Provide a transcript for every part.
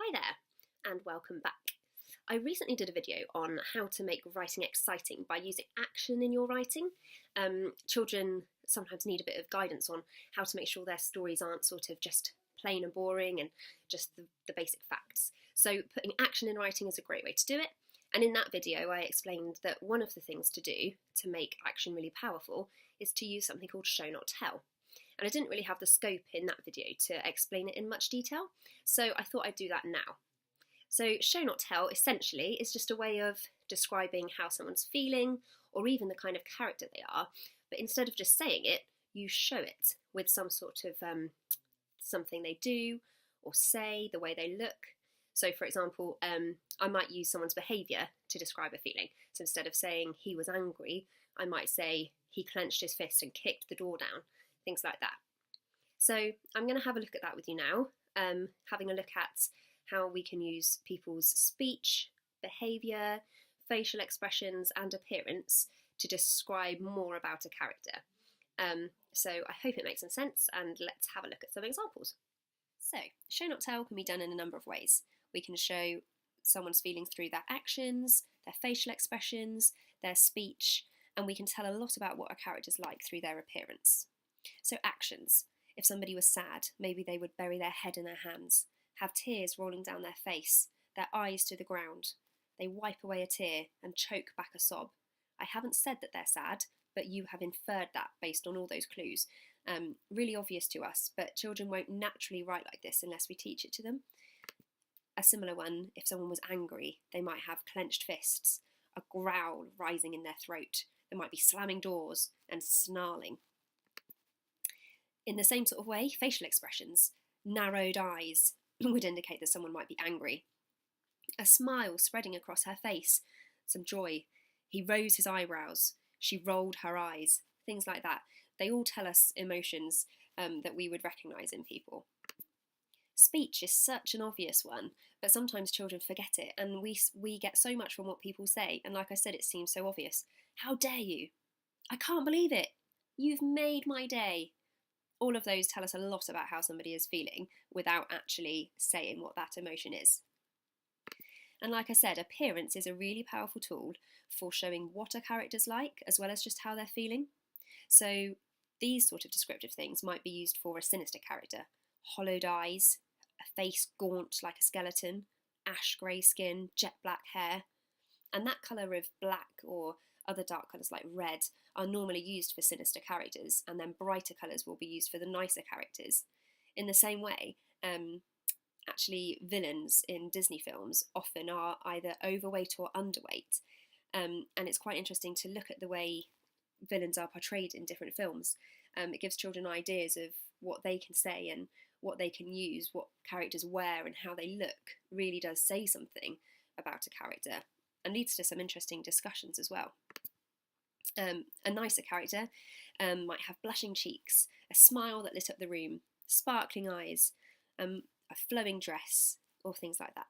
Hi there, and welcome back. I recently did a video on how to make writing exciting by using action in your writing. Children sometimes need a bit of guidance on how to make sure their stories aren't sort of just plain and boring and just the basic facts. So putting action in writing is a great way to do it. And in that video, I explained that one of the things to do to make action really powerful is to use something called show not tell. And I didn't really have the scope in that video to explain it in much detail, so I thought I'd do that now. So show not tell essentially is just a way of describing how someone's feeling or even the kind of character they are, but instead of just saying it, you show it with some sort of something they do or say, the way they look. So for example, I might use someone's behaviour to describe a feeling. So instead of saying he was angry, I might say he clenched his fist and kicked the door down, things like that. So I'm going to have a look at that with you now, having a look at how we can use people's speech, behaviour, facial expressions and appearance to describe more about a character. So I hope it makes some sense, and let's have a look at some examples. So show not tell can be done in a number of ways. We can show someone's feelings through their actions, their facial expressions, their speech, and we can tell a lot about what a character's like through their appearance. So actions. If somebody was sad, maybe they would bury their head in their hands, have tears rolling down their face, their eyes to the ground. They wipe away a tear and choke back a sob. I haven't said that they're sad, but you have inferred that based on all those clues. Really obvious to us, but children won't naturally write like this unless we teach it to them. A similar one, if someone was angry, they might have clenched fists, a growl rising in their throat. They might be slamming doors and snarling. In the same sort of way, facial expressions, narrowed eyes would indicate that someone might be angry. A smile spreading across her face, some joy. He rose his eyebrows, she rolled her eyes, things like that. They all tell us emotions that we would recognise in people. Speech is such an obvious one, but sometimes children forget it, and we get so much from what people say, and like I said, it seems so obvious. How dare you? I can't believe it. You've made my day. All of those tell us a lot about how somebody is feeling without actually saying what that emotion is. And like I said, appearance is a really powerful tool for showing what a character's like, as well as just how they're feeling. So these sort of descriptive things might be used for a sinister character. Hollowed eyes, a face gaunt like a skeleton, ash grey skin, jet black hair. And that colour of black or other dark colours like red are normally used for sinister characters, and then brighter colours will be used for the nicer characters. In the same way, actually villains in Disney films often are either overweight or underweight, and it's quite interesting to look at the way villains are portrayed in different films. It gives children ideas of what they can say and what they can use, what characters wear and how they look really does say something about a character, and leads to some interesting discussions as well. A nicer character might have blushing cheeks, a smile that lit up the room, sparkling eyes, a flowing dress, or things like that.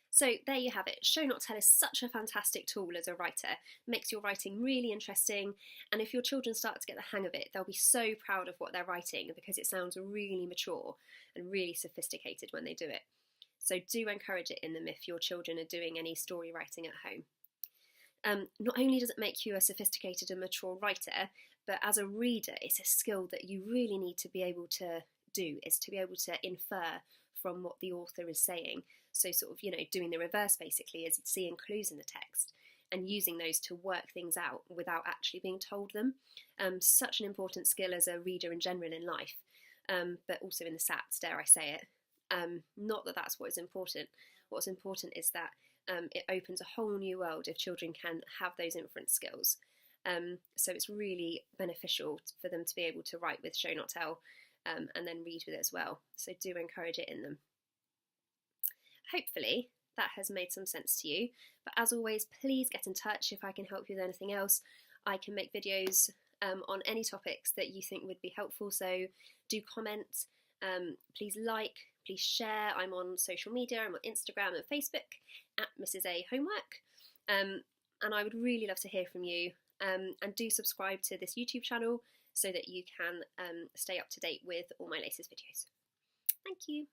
So there you have it. Show not tell is such a fantastic tool as a writer. It makes your writing really interesting, and if your children start to get the hang of it, they'll be so proud of what they're writing because it sounds really mature and really sophisticated when they do it. So do encourage it in them if your children are doing any story writing at home. Not only does it make you a sophisticated and mature writer, but as a reader, it's a skill that you really need to be able to do, is to be able to infer from what the author is saying. So sort of, doing the reverse basically is seeing clues in the text and using those to work things out without actually being told them. Such an important skill as a reader in general in life, but also in the SATs, dare I say it. Not that that's what is important. What's important is that it opens a whole new world if children can have those inference skills. So it's really beneficial for them to be able to write with show not tell, and then read with it as well. So do encourage it in them. Hopefully that has made some sense to you, but as always, please get in touch if I can help you with anything else. I can make videos on any topics that you think would be helpful, so do comment, please like, please share. I'm on social media, I'm on Instagram and Facebook at Mrs. A Homework, and I would really love to hear from you, and do subscribe to this YouTube channel so that you can stay up to date with all my latest videos. Thank you. you.